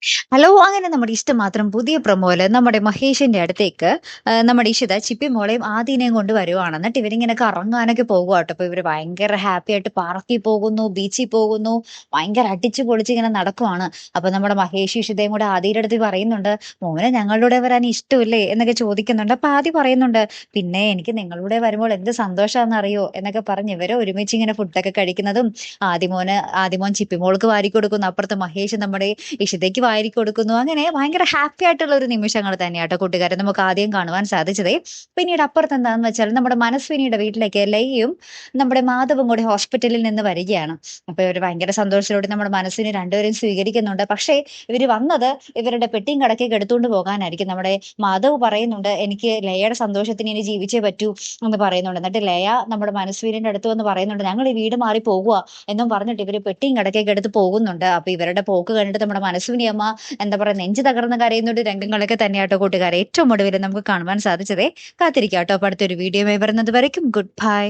Hello! അങ്ങനെ നമ്മുടെ ഇഷ്ടമാത്രം പുതിയ പ്രൊമോയില് നമ്മുടെ മഹേഷിന്റെ അടുത്തേക്ക് നമ്മുടെ ഇഷിത ചിപ്പി മോളെയും ആദീനെയും കൊണ്ട് വരുവാണ്. എന്നിട്ട് ഇവരിങ്ങനെ കറങ്ങാനൊക്കെ പോകുവാട്ടോ. അപ്പൊ ഇവര് ഭയങ്കര ഹാപ്പി ആയിട്ട് പാർക്കിൽ പോകുന്നു, ബീച്ചിൽ പോകുന്നു. ഭയങ്കര അടിച്ചു പൊളിച്ച് ഇങ്ങനെ നടക്കുവാണ്. അപ്പൊ നമ്മുടെ മഹേഷ് ഇഷിതയും കൂടെ ആദിയുടെ അടുത്ത് പറയുന്നുണ്ട്, "മോന് ഞങ്ങളുടെ കൂടെ വരാൻ ഇഷ്ടമില്ലേ?" എന്നൊക്കെ ചോദിക്കുന്നുണ്ട്. അപ്പൊ ആദി പറയുന്നുണ്ട്, "പിന്നെ എനിക്ക് നിങ്ങളുടെ കൂടെ വരുമ്പോൾ എന്ത് സന്തോഷാന്നറിയോ?" എന്നൊക്കെ പറഞ്ഞ് ഇവര് ഒരുമിച്ച് ഇങ്ങനെ ഫുഡൊക്കെ കഴിക്കുന്നതും ആദിമോൻ ചിപ്പിമോൾക്ക് വാരി കൊടുക്കുന്നു. അപ്പുറത്ത് മഹേഷ് നമ്മുടെ ഇഷിതയ്ക്ക് വാരി കൊടുക്കുന്നു. അങ്ങനെ ഭയങ്കര ഹാപ്പി ആയിട്ടുള്ള ഒരു നിമിഷങ്ങൾ തന്നെയാട്ടോ കൂട്ടുകാരെ നമുക്ക് ആദ്യം കാണുവാൻ സാധിച്ചതേ. പിന്നീട് അപ്പുറത്ത് എന്താന്ന് വെച്ചാൽ നമ്മുടെ മനസ്വിനിയുടെ വീട്ടിലേക്ക് ലയയും നമ്മുടെ മാധവും കൂടി ഹോസ്പിറ്റലിൽ നിന്ന് വരികയാണ്. അപ്പൊ ഇവര് ഭയങ്കര സന്തോഷത്തോടെ നമ്മുടെ മനസ്സിനെ രണ്ടുപേരും സ്വീകരിക്കുന്നുണ്ട്. പക്ഷേ ഇവര് വന്നത് ഇവരുടെ പെട്ടിയും കടക്കൊക്കെ എടുത്തുകൊണ്ട് പോകാനായിരിക്കും. നമ്മുടെ മാധവ് പറയുന്നുണ്ട്, എനിക്ക് ലയയുടെ സന്തോഷത്തിന് ഇനി ജീവിച്ചേ പറ്റൂ എന്ന് പറയുന്നുണ്ട്. എന്നിട്ട് ലയ നമ്മുടെ മനസ്വിനിയുടെ അടുത്ത് വന്ന് പറയുന്നുണ്ട്, ഞങ്ങൾ ഈ വീട് മാറി പോകുക എന്നും പറഞ്ഞിട്ട് ഇവര് പെട്ടിയും കടക്കൊക്കെ എടുത്ത് പോകുന്നുണ്ട്. അപ്പൊ ഇവരുടെ പോക്ക് കണ്ടിട്ട് നമ്മുടെ മനസ്വിനി അമ്മ എന്താ പറയാ നെഞ്ചു തകർന്ന് കരയുന്ന ഒരു രംഗങ്ങളൊക്കെ തന്നെയാട്ടോ കൂട്ടുകാരെ ഏറ്റവും ഒടുവിൽ നമുക്ക് കാണുവാൻ സാധിച്ചതേ. കാത്തിരിക്കാട്ടോ അപ്പൊ അടുത്തൊരു വീഡിയോ വരുന്നത് വരയ്ക്കും ഗുഡ് ബൈ.